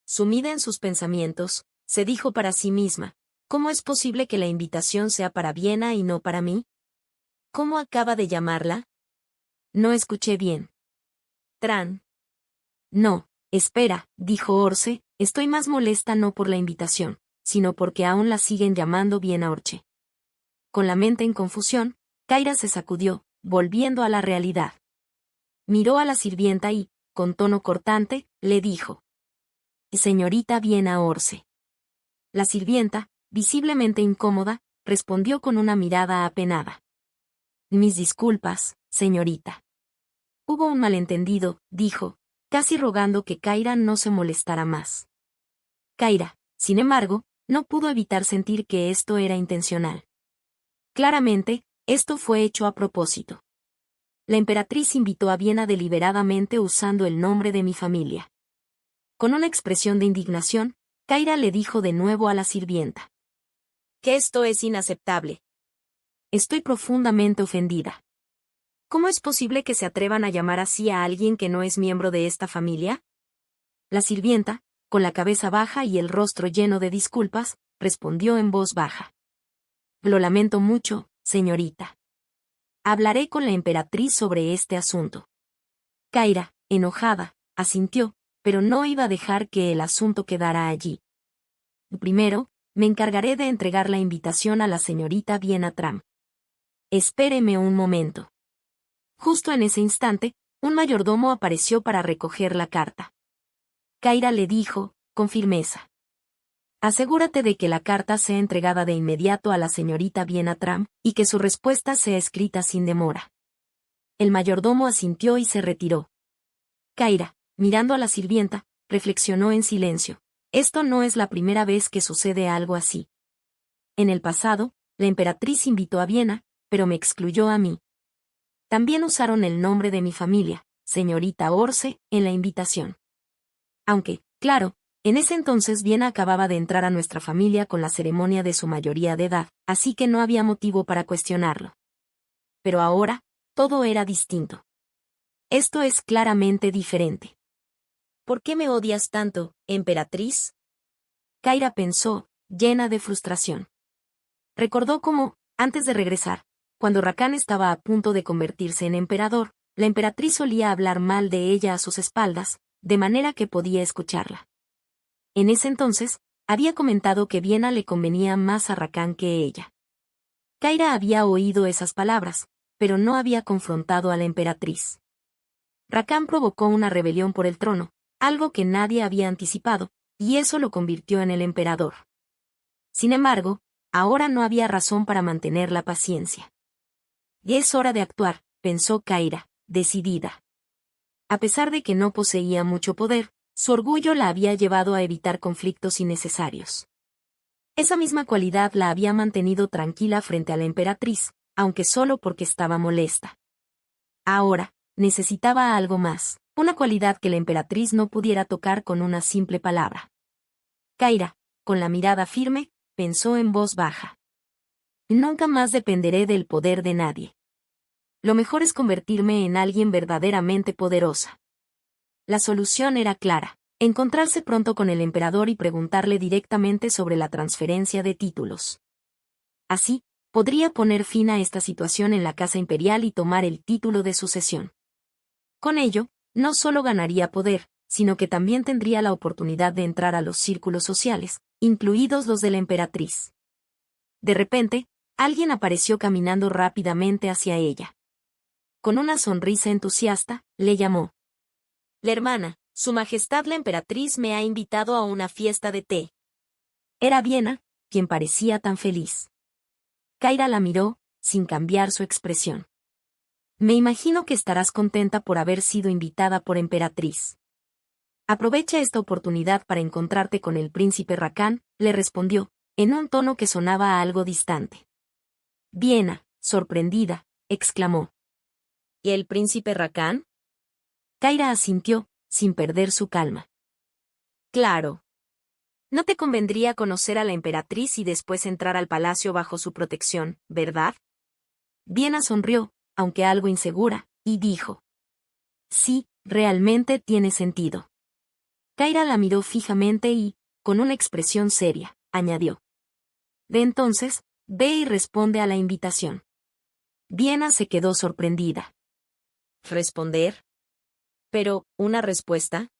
sumida en sus pensamientos, se dijo para sí misma, ¿cómo es posible que la invitación sea para Viena y no para mí? ¿Cómo acaba de llamarla? No escuché bien. Tran. No, espera, dijo Orce, estoy más molesta no por la invitación, sino porque aún la siguen llamando Viena Orche. Con la mente en confusión, Kaira se sacudió, volviendo a la realidad. Miró a la sirvienta y, con tono cortante, le dijo: Señorita Viena Orce. La sirvienta, visiblemente incómoda, respondió con una mirada apenada. Mis disculpas, señorita. Hubo un malentendido, dijo, casi rogando que Kaira no se molestara más. Kaira, sin embargo, no pudo evitar sentir que esto era intencional. Claramente, esto fue hecho a propósito. La emperatriz invitó a Viena deliberadamente usando el nombre de mi familia. Con una expresión de indignación, Kaira le dijo de nuevo a la sirvienta: que esto es inaceptable. Estoy profundamente ofendida. ¿Cómo es posible que se atrevan a llamar así a alguien que no es miembro de esta familia? La sirvienta, con la cabeza baja y el rostro lleno de disculpas, respondió en voz baja: Lo lamento mucho, señorita. Hablaré con la emperatriz sobre este asunto. Kaira, enojada, asintió, pero no iba a dejar que el asunto quedara allí. Primero, me encargaré de entregar la invitación a la señorita Viena Tram. Espéreme un momento. Justo en ese instante, un mayordomo apareció para recoger la carta. Kaira le dijo, con firmeza: Asegúrate de que la carta sea entregada de inmediato a la señorita Viena Tram, y que su respuesta sea escrita sin demora. El mayordomo asintió y se retiró. Kaira, mirando a la sirvienta, reflexionó en silencio. Esto no es la primera vez que sucede algo así. En el pasado, la emperatriz invitó a Viena, pero me excluyó a mí. También usaron el nombre de mi familia, señorita Orce, en la invitación. Aunque, claro, en ese entonces Viena acababa de entrar a nuestra familia con la ceremonia de su mayoría de edad, así que no había motivo para cuestionarlo. Pero ahora, todo era distinto. Esto es claramente diferente. ¿Por qué me odias tanto, emperatriz? Kaira pensó, llena de frustración. Recordó cómo, antes de regresar, cuando Rakan estaba a punto de convertirse en emperador, la emperatriz solía hablar mal de ella a sus espaldas, de manera que podía escucharla. En ese entonces, había comentado que Viena le convenía más a Rakan que ella. Kaira había oído esas palabras, pero no había confrontado a la emperatriz. Rakan provocó una rebelión por el trono, algo que nadie había anticipado, y eso lo convirtió en el emperador. Sin embargo, ahora no había razón para mantener la paciencia. Y es hora de actuar, pensó Kaira, decidida. A pesar de que no poseía mucho poder, su orgullo la había llevado a evitar conflictos innecesarios. Esa misma cualidad la había mantenido tranquila frente a la emperatriz, aunque solo porque estaba molesta. Ahora, necesitaba algo más, una cualidad que la emperatriz no pudiera tocar con una simple palabra. Kaira, con la mirada firme, pensó en voz baja: Nunca más dependeré del poder de nadie. Lo mejor es convertirme en alguien verdaderamente poderosa. La solución era clara: encontrarse pronto con el emperador y preguntarle directamente sobre la transferencia de títulos. Así, podría poner fin a esta situación en la casa imperial y tomar el título de sucesión. Con ello, no solo ganaría poder, sino que también tendría la oportunidad de entrar a los círculos sociales, incluidos los de la emperatriz. De repente, alguien apareció caminando rápidamente hacia ella. Con una sonrisa entusiasta, le llamó: La hermana, Su Majestad la emperatriz me ha invitado a una fiesta de té. Era Viena, quien parecía tan feliz. Kaira la miró, sin cambiar su expresión. Me imagino que estarás contenta por haber sido invitada por emperatriz. Aprovecha esta oportunidad para encontrarte con el príncipe Rakan, le respondió, en un tono que sonaba algo distante. Viena, sorprendida, exclamó: ¿Y el príncipe Rakan? Kaira asintió, sin perder su calma. Claro. No te convendría conocer a la emperatriz y después entrar al palacio bajo su protección, ¿verdad? Viena sonrió, aunque algo insegura, y dijo: Sí, realmente tiene sentido. Kaira la miró fijamente y, con una expresión seria, añadió. De entonces, ve y responde a la invitación. Viena se quedó sorprendida. ¿Responder? Pero, ¿una respuesta?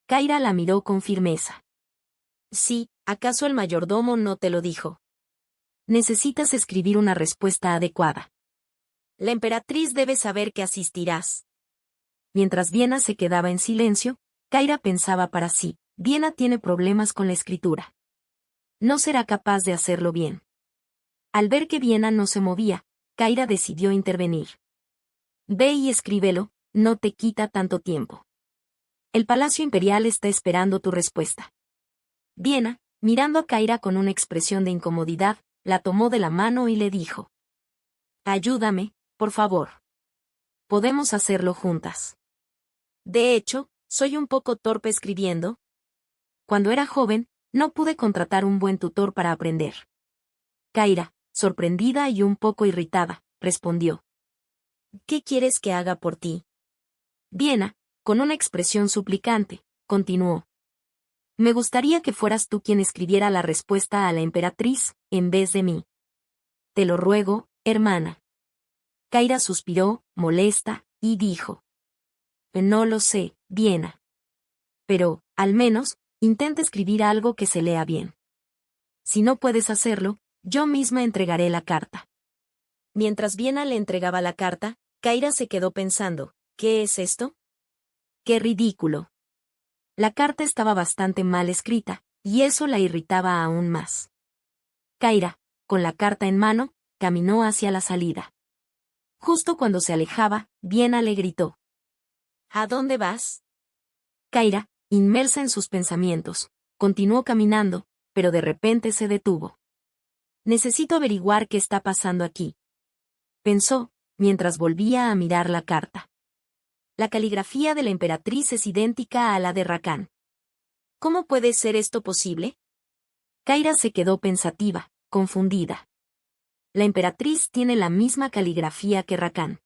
Kaira la miró con firmeza. Sí, ¿acaso el mayordomo no te lo dijo? Necesitas escribir una respuesta adecuada. La emperatriz debe saber que asistirás. Mientras Viena se quedaba en silencio, Kaira pensaba para sí, Viena tiene problemas con la escritura. No será capaz de hacerlo bien. Al ver que Viena no se movía, Kaira decidió intervenir. Ve y escríbelo, no te quita tanto tiempo. El Palacio Imperial está esperando tu respuesta. Viena, mirando a Kaira con una expresión de incomodidad, la tomó de la mano y le dijo. Ayúdame, por favor. Podemos hacerlo juntas. De hecho, soy un poco torpe escribiendo. Cuando era joven, no pude contratar un buen tutor para aprender. Kaira, sorprendida y un poco irritada, respondió. ¿Qué quieres que haga por ti? Viena, con una expresión suplicante, continuó. Me gustaría que fueras tú quien escribiera la respuesta a la emperatriz, en vez de mí. Te lo ruego, hermana. Kaira suspiró, molesta, y dijo. No lo sé, Viena. Pero, al menos, intenta escribir algo que se lea bien. Si no puedes hacerlo, yo misma entregaré la carta. Mientras Viena le entregaba la carta, Kaira se quedó pensando, ¿qué es esto? ¡Qué ridículo! La carta estaba bastante mal escrita, y eso la irritaba aún más. Kaira, con la carta en mano, caminó hacia la salida. Justo cuando se alejaba, Viena le gritó. ¿A dónde vas? Kaira, inmersa en sus pensamientos, continuó caminando, pero de repente se detuvo. Necesito averiguar qué está pasando aquí. Pensó, mientras volvía a mirar la carta. La caligrafía de la emperatriz es idéntica a la de Rakan. ¿Cómo puede ser esto posible? Kaira se quedó pensativa, confundida. La emperatriz tiene la misma caligrafía que Rakan.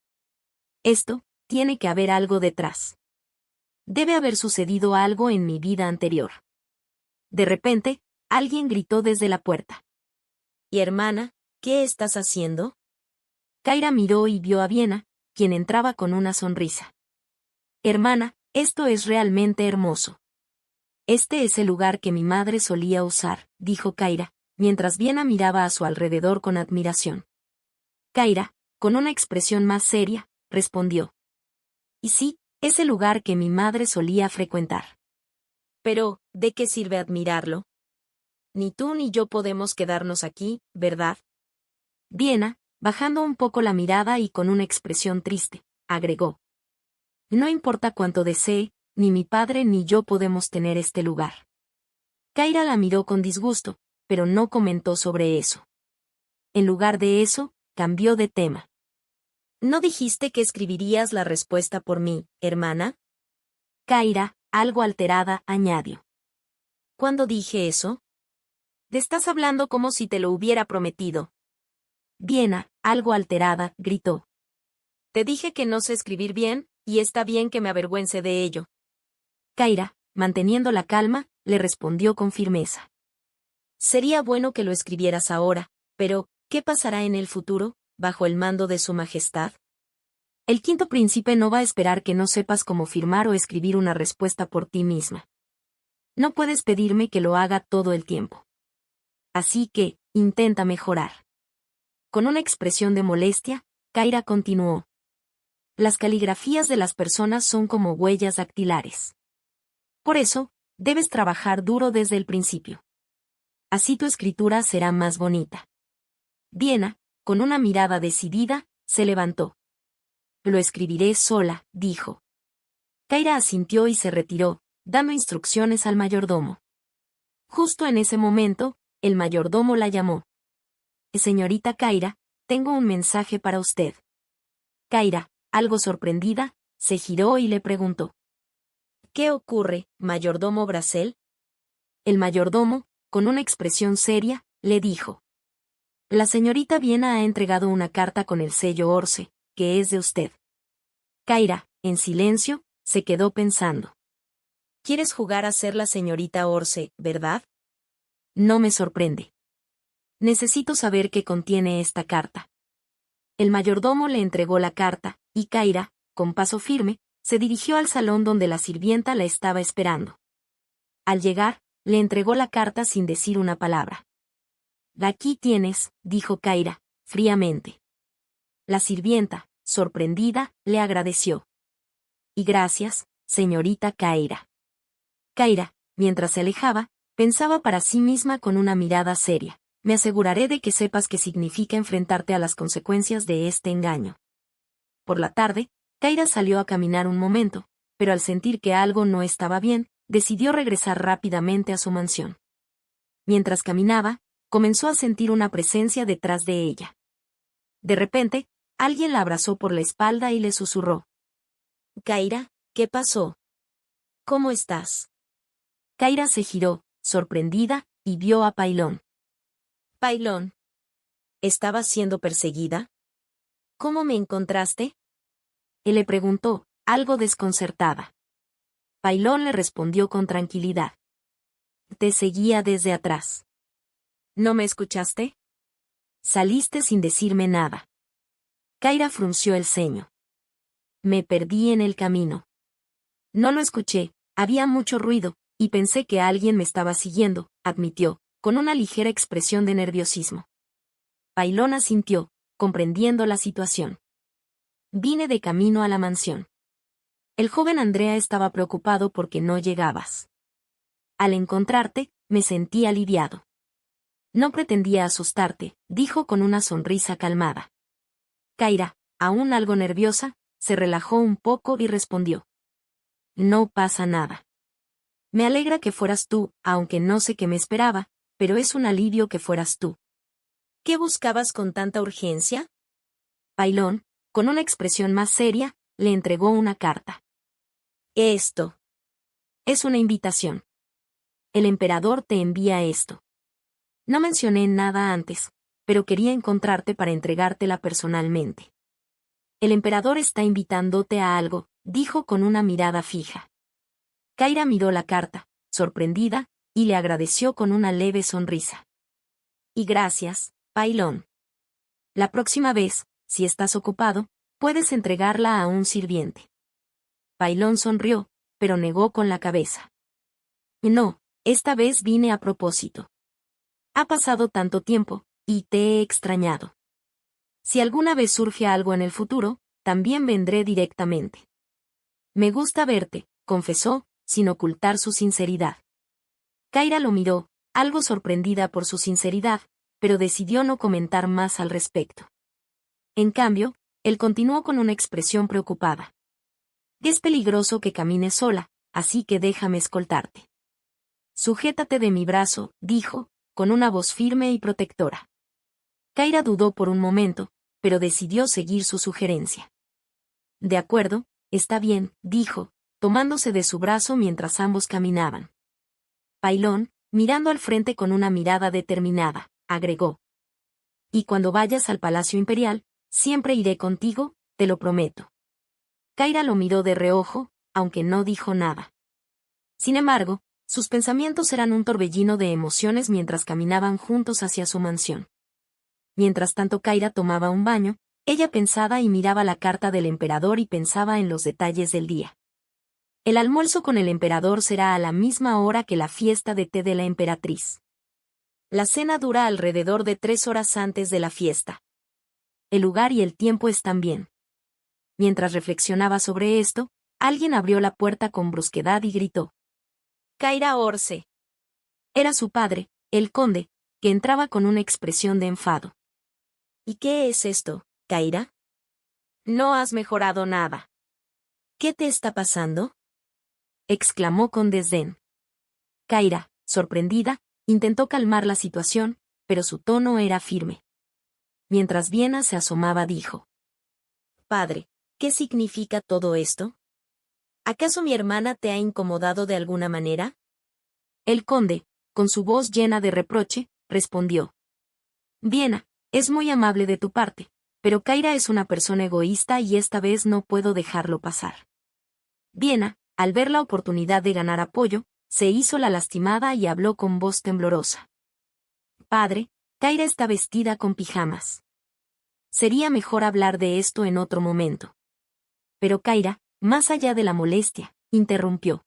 Esto, tiene que haber algo detrás. Debe haber sucedido algo en mi vida anterior. De repente, alguien gritó desde la puerta. ¿Y hermana, qué estás haciendo? Kaira miró y vio a Viena, quien entraba con una sonrisa. Hermana, esto es realmente hermoso. Este es el lugar que mi madre solía usar, dijo Kaira, mientras Viena miraba a su alrededor con admiración. Kaira, con una expresión más seria, respondió. Y sí, es el lugar que mi madre solía frecuentar. Pero, ¿de qué sirve admirarlo? Ni tú ni yo podemos quedarnos aquí, ¿verdad? Viena, bajando un poco la mirada y con una expresión triste, agregó. No importa cuánto desee, ni mi padre ni yo podemos tener este lugar. Kaira la miró con disgusto, pero no comentó sobre eso. En lugar de eso, cambió de tema. ¿No dijiste que escribirías la respuesta por mí, hermana? Kaira, algo alterada, añadió. ¿Cuándo dije eso? Te estás hablando como si te lo hubiera prometido. Viena, algo alterada, gritó. Te dije que no sé escribir bien, y está bien que me avergüence de ello. Kaira, manteniendo la calma, le respondió con firmeza. Sería bueno que lo escribieras ahora, pero, ¿qué pasará en el futuro, bajo el mando de su majestad? El quinto príncipe no va a esperar que no sepas cómo firmar o escribir una respuesta por ti misma. No puedes pedirme que lo haga todo el tiempo. Así que, intenta mejorar. Con una expresión de molestia, Kaira continuó. Las caligrafías de las personas son como huellas dactilares. Por eso, debes trabajar duro desde el principio. Así tu escritura será más bonita. Viena, con una mirada decidida, se levantó. Lo escribiré sola, dijo. Kaira asintió y se retiró, dando instrucciones al mayordomo. Justo en ese momento, el mayordomo la llamó. Señorita Kaira, tengo un mensaje para usted. Kaira, algo sorprendida, se giró y le preguntó. ¿Qué ocurre, mayordomo Bracel? El mayordomo, con una expresión seria, le dijo. La señorita Viena ha entregado una carta con el sello Orce, que es de usted. Kaira, en silencio, se quedó pensando. Quieres jugar a ser la señorita Orce, ¿verdad? No me sorprende. Necesito saber qué contiene esta carta. El mayordomo le entregó la carta, y Kaira, con paso firme, se dirigió al salón donde la sirvienta la estaba esperando. Al llegar, le entregó la carta sin decir una palabra. Aquí tienes, dijo Kaira, fríamente. La sirvienta, sorprendida, le agradeció. Y gracias, señorita Kaira. Kaira, mientras se alejaba, pensaba para sí misma con una mirada seria. Me aseguraré de que sepas qué significa enfrentarte a las consecuencias de este engaño. Por la tarde, Kaira salió a caminar un momento, pero al sentir que algo no estaba bien, decidió regresar rápidamente a su mansión. Mientras caminaba, comenzó a sentir una presencia detrás de ella. De repente, alguien la abrazó por la espalda y le susurró. Kaira, ¿qué pasó? ¿Cómo estás? Kaira se giró, sorprendida, y vio a Pailón. Pailón. ¿Estabas siendo perseguida? ¿Cómo me encontraste? Él le preguntó, algo desconcertada. Pailón le respondió con tranquilidad. Te seguía desde atrás. ¿No me escuchaste? Saliste sin decirme nada. Kaira frunció el ceño. Me perdí en el camino. No lo escuché, había mucho ruido, y pensé que alguien me estaba siguiendo, admitió, con una ligera expresión de nerviosismo. Pailón asintió, comprendiendo la situación. Vine de camino a la mansión. El joven Andrea estaba preocupado porque no llegabas. Al encontrarte, me sentí aliviado. No pretendía asustarte, dijo con una sonrisa calmada. Kaira, aún algo nerviosa, se relajó un poco y respondió. No pasa nada. Me alegra que fueras tú, aunque no sé qué me esperaba, pero es un alivio que fueras tú. ¿Qué buscabas con tanta urgencia? Pailón, con una expresión más seria, le entregó una carta. Esto. Es una invitación. El emperador te envía esto. No mencioné nada antes, pero quería encontrarte para entregártela personalmente. El emperador está invitándote a algo, dijo con una mirada fija. Kaira miró la carta, sorprendida, y le agradeció con una leve sonrisa. Y gracias, Pailón. La próxima vez, si estás ocupado, puedes entregarla a un sirviente. Pailón sonrió, pero negó con la cabeza. No, esta vez vine a propósito. Ha pasado tanto tiempo, y te he extrañado. Si alguna vez surge algo en el futuro, también vendré directamente. Me gusta verte, confesó, sin ocultar su sinceridad. Kaira lo miró, algo sorprendida por su sinceridad, pero decidió no comentar más al respecto. En cambio, él continuó con una expresión preocupada. Es peligroso que camines sola, así que déjame escoltarte. Sujétate de mi brazo, dijo, con una voz firme y protectora. Kaira dudó por un momento, pero decidió seguir su sugerencia. De acuerdo, está bien, dijo, tomándose de su brazo mientras ambos caminaban. Pailón, mirando al frente con una mirada determinada, agregó. Y cuando vayas al Palacio Imperial, siempre iré contigo, te lo prometo. Kaira lo miró de reojo, aunque no dijo nada. Sin embargo, sus pensamientos eran un torbellino de emociones mientras caminaban juntos hacia su mansión. Mientras tanto Kaira tomaba un baño, ella pensaba y miraba la carta del emperador y pensaba en los detalles del día. El almuerzo con el emperador será a la misma hora que la fiesta de té de la emperatriz. La cena dura alrededor de 3 horas antes de la fiesta. El lugar y el tiempo están bien. Mientras reflexionaba sobre esto, alguien abrió la puerta con brusquedad y gritó. Kaira Orce. Era su padre, el conde, que entraba con una expresión de enfado. ¿Y qué es esto, Kaira? No has mejorado nada. ¿Qué te está pasando? Exclamó con desdén. Kaira, sorprendida, intentó calmar la situación, pero su tono era firme. Mientras Viena se asomaba dijo. Padre, ¿qué significa todo esto? ¿Acaso mi hermana te ha incomodado de alguna manera? El conde, con su voz llena de reproche, respondió. Viena, es muy amable de tu parte, pero Kaira es una persona egoísta y esta vez no puedo dejarlo pasar. Viena, al ver la oportunidad de ganar apoyo, se hizo la lastimada y habló con voz temblorosa. Padre, Kaira está vestida con pijamas. Sería mejor hablar de esto en otro momento. Pero Kaira, más allá de la molestia, interrumpió.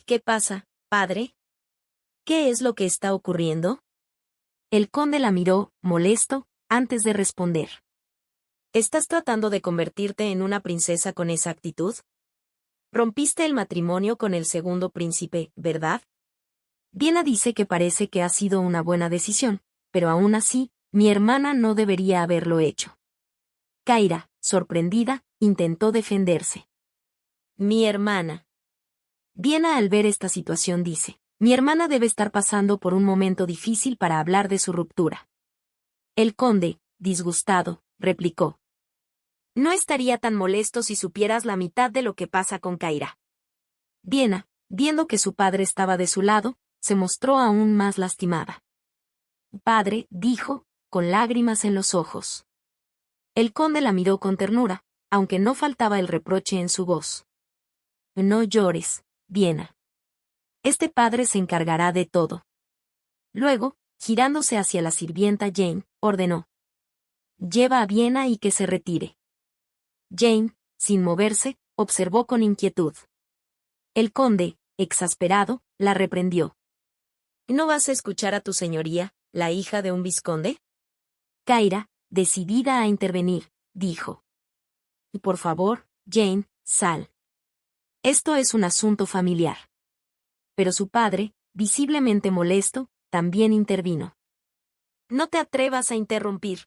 ¿Qué pasa, padre? ¿Qué es lo que está ocurriendo? El conde la miró, molesto, antes de responder. ¿Estás tratando de convertirte en una princesa con esa actitud? Rompiste el matrimonio con el segundo príncipe, ¿verdad? Diana dice que parece que ha sido una buena decisión, pero aún así, mi hermana no debería haberlo hecho. Kaira, sorprendida, intentó defenderse. Mi hermana. Diana al ver esta situación dice, mi hermana debe estar pasando por un momento difícil para hablar de su ruptura. El conde, disgustado, replicó. No estaría tan molesto si supieras la mitad de lo que pasa con Kaira. Diana, viendo que su padre estaba de su lado, se mostró aún más lastimada. Padre, dijo, con lágrimas en los ojos. El conde la miró con ternura, aunque no faltaba el reproche en su voz. No llores, Diana. Este padre se encargará de todo. Luego, girándose hacia la sirvienta Jane, ordenó. Lleva a Viena y que se retire. Jane, sin moverse, observó con inquietud. El conde, exasperado, la reprendió. ¿No vas a escuchar a tu señoría, la hija de un vizconde? Kaira, decidida a intervenir, dijo. Por favor, Jane, sal. Esto es un asunto familiar. Pero su padre, visiblemente molesto, también intervino. No te atrevas a interrumpir.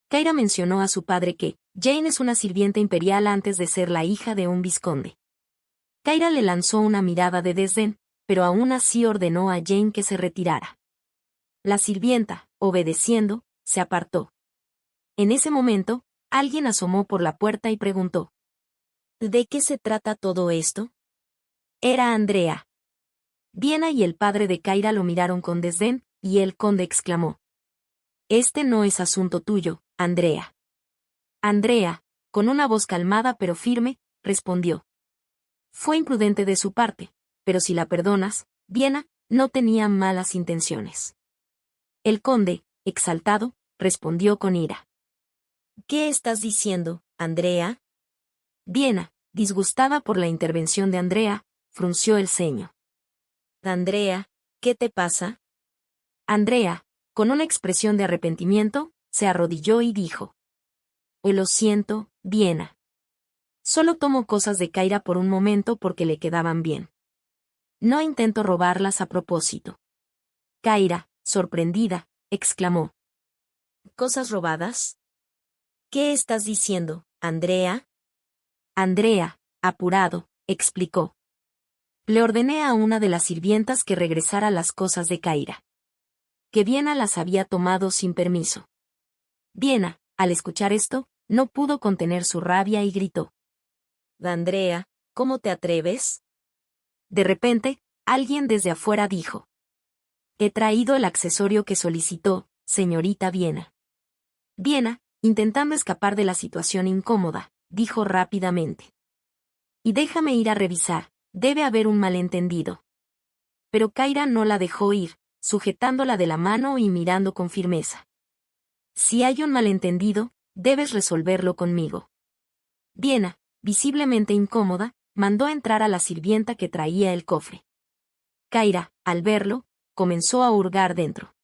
Kaira mencionó a su padre que Jane es una sirvienta imperial antes de ser la hija de un vizconde. Kaira le lanzó una mirada de desdén, pero aún así ordenó a Jane que se retirara. La sirvienta, obedeciendo, se apartó. En ese momento, alguien asomó por la puerta y preguntó. ¿De qué se trata todo esto? Era Andrea. Diana y el padre de Kaira lo miraron con desdén, y el conde exclamó. Este no es asunto tuyo, Andrea. Andrea, con una voz calmada pero firme, respondió. Fue imprudente de su parte, pero si la perdonas, Diana, no tenía malas intenciones. El conde, exaltado, respondió con ira. ¿Qué estás diciendo, Andrea? Diana, disgustada por la intervención de Andrea, frunció el ceño. Andrea, ¿qué te pasa? Andrea, con una expresión de arrepentimiento, se arrodilló y dijo. Lo siento, Diana. Solo tomo cosas de Kaira por un momento porque le quedaban bien. No intento robarlas a propósito. Kaira, sorprendida, exclamó. ¿Cosas robadas? ¿Qué estás diciendo, Andrea? Andrea, apurado, explicó. Le ordené a una de las sirvientas que regresara las cosas de Kaira. Que Diana las había tomado sin permiso. Diana, al escuchar esto, no pudo contener su rabia y gritó. Andrea, ¿cómo te atreves? De repente, alguien desde afuera dijo. He traído el accesorio que solicitó, señorita Viena. Viena, intentando escapar de la situación incómoda, dijo rápidamente. Y déjame ir a revisar, debe haber un malentendido. Pero Kaira no la dejó ir, sujetándola de la mano y mirando con firmeza. Si hay un malentendido, debes resolverlo conmigo. Viena, visiblemente incómoda, mandó entrar a la sirvienta que traía el cofre. Kaira, al verlo, comenzó a hurgar dentro.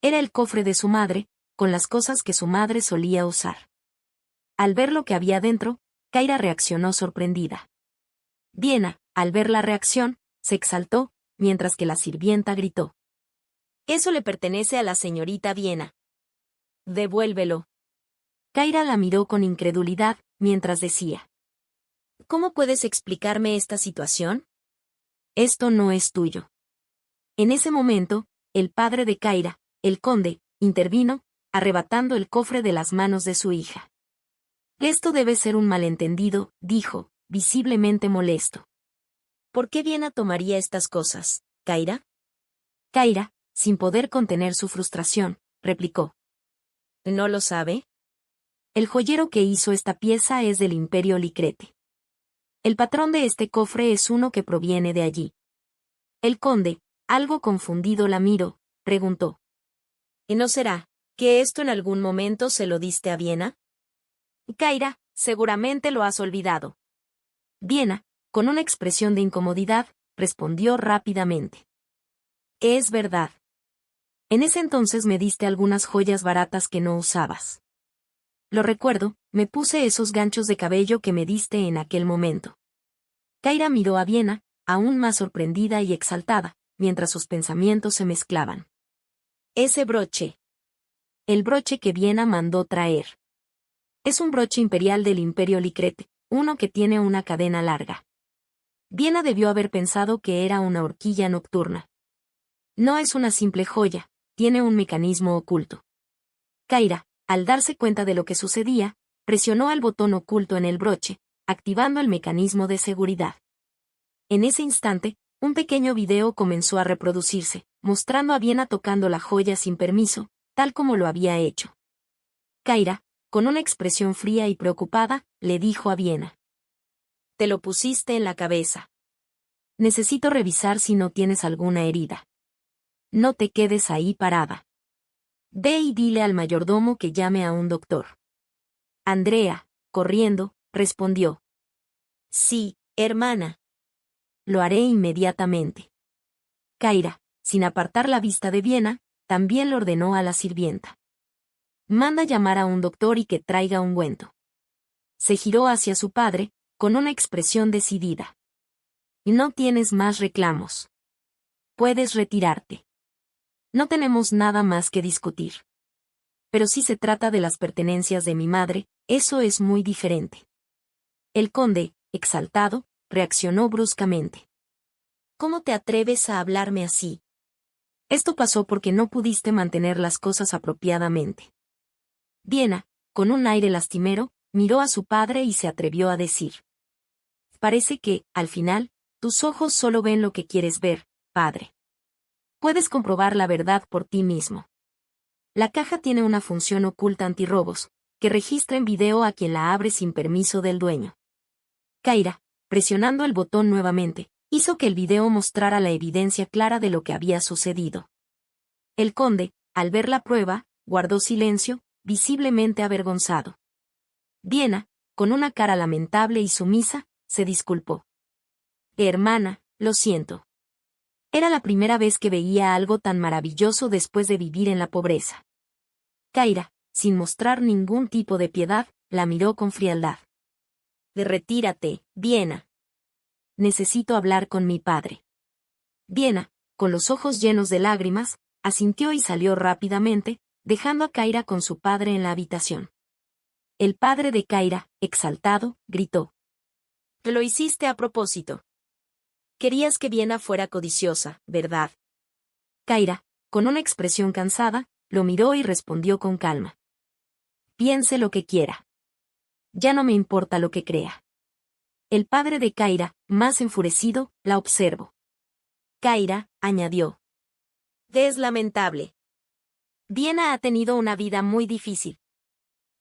Era el cofre de su madre, con las cosas que su madre solía usar. Al ver lo que había dentro, Kaira reaccionó sorprendida. Viena, al ver la reacción, se exaltó, mientras que la sirvienta gritó. Eso le pertenece a la señorita Viena. Devuélvelo. Kaira la miró con incredulidad, mientras decía. ¿Cómo puedes explicarme esta situación? Esto no es tuyo. En ese momento, el padre de Kaira, el conde, intervino, arrebatando el cofre de las manos de su hija. Esto debe ser un malentendido, dijo, visiblemente molesto. ¿Por qué Viena tomaría estas cosas, Kaira? Kaira, sin poder contener su frustración, replicó. ¿No lo sabe? El joyero que hizo esta pieza es del Imperio Licrete. El patrón de este cofre es uno que proviene de allí. El conde, algo confundido, la miró, preguntó. ¿Y no será que esto en algún momento se lo diste a Viena? Kaira, seguramente lo has olvidado. Viena, con una expresión de incomodidad, respondió rápidamente. Es verdad. En ese entonces me diste algunas joyas baratas que no usabas. Lo recuerdo, me puse esos ganchos de cabello que me diste en aquel momento. Kaira miró a Viena, aún más sorprendida y exaltada, mientras sus pensamientos se mezclaban. Ese broche. El broche que Viena mandó traer. Es un broche imperial del Imperio Licrete, uno que tiene una cadena larga. Viena debió haber pensado que era una horquilla nocturna. No es una simple joya, tiene un mecanismo oculto. Kaira, al darse cuenta de lo que sucedía, presionó el botón oculto en el broche, activando el mecanismo de seguridad. En ese instante, un pequeño video comenzó a reproducirse, mostrando a Viena tocando la joya sin permiso, tal como lo había hecho. Kaira, con una expresión fría y preocupada, le dijo a Viena. Te lo pusiste en la cabeza. Necesito revisar si no tienes alguna herida. No te quedes ahí parada. Ve y dile al mayordomo que llame a un doctor. Andrea, corriendo, respondió. Sí, hermana. Lo haré inmediatamente. Kaira, sin apartar la vista de Viena, también le ordenó a la sirvienta. Manda llamar a un doctor y que traiga ungüento. Se giró hacia su padre, con una expresión decidida. No tienes más reclamos. Puedes retirarte. No tenemos nada más que discutir. Pero si se trata de las pertenencias de mi madre, eso es muy diferente. El conde, exaltado, reaccionó bruscamente. ¿Cómo te atreves a hablarme así? Esto pasó porque no pudiste mantener las cosas apropiadamente. Viena, con un aire lastimero, miró a su padre y se atrevió a decir. Parece que, al final, tus ojos solo ven lo que quieres ver, padre. Puedes comprobar la verdad por ti mismo. La caja tiene una función oculta antirrobos, que registra en video a quien la abre sin permiso del dueño. Kaira, presionando el botón nuevamente, hizo que el video mostrara la evidencia clara de lo que había sucedido. El conde, al ver la prueba, guardó silencio, visiblemente avergonzado. Viena, con una cara lamentable y sumisa, se disculpó. Hermana, lo siento. Era la primera vez que veía algo tan maravilloso después de vivir en la pobreza. Kaira, sin mostrar ningún tipo de piedad, la miró con frialdad. Retírate, Viena. Necesito hablar con mi padre. Viena, con los ojos llenos de lágrimas, asintió y salió rápidamente, dejando a Kaira con su padre en la habitación. El padre de Kaira, exaltado, gritó. Lo hiciste a propósito. Querías que Viena fuera codiciosa, ¿verdad? Kaira, con una expresión cansada, lo miró y respondió con calma. Piense lo que quiera. Ya no me importa lo que crea. El padre de Kaira, más enfurecido, la observó. Kaira, añadió. Es lamentable. Viena ha tenido una vida muy difícil.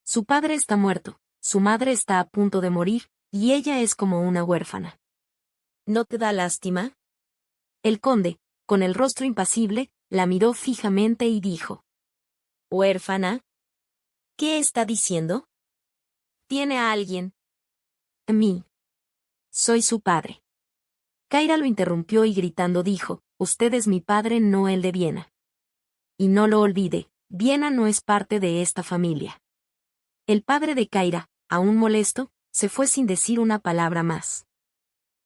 Su padre está muerto, su madre está a punto de morir, y ella es como una huérfana. ¿No te da lástima? El conde, con el rostro impasible, la miró fijamente y dijo. ¿Huérfana? ¿Qué está diciendo? Tiene a alguien. A mí. Soy su padre. Kaira lo interrumpió y gritando dijo, usted es mi padre, no el de Viena. Y no lo olvide, Viena no es parte de esta familia. El padre de Kaira, aún molesto, se fue sin decir una palabra más.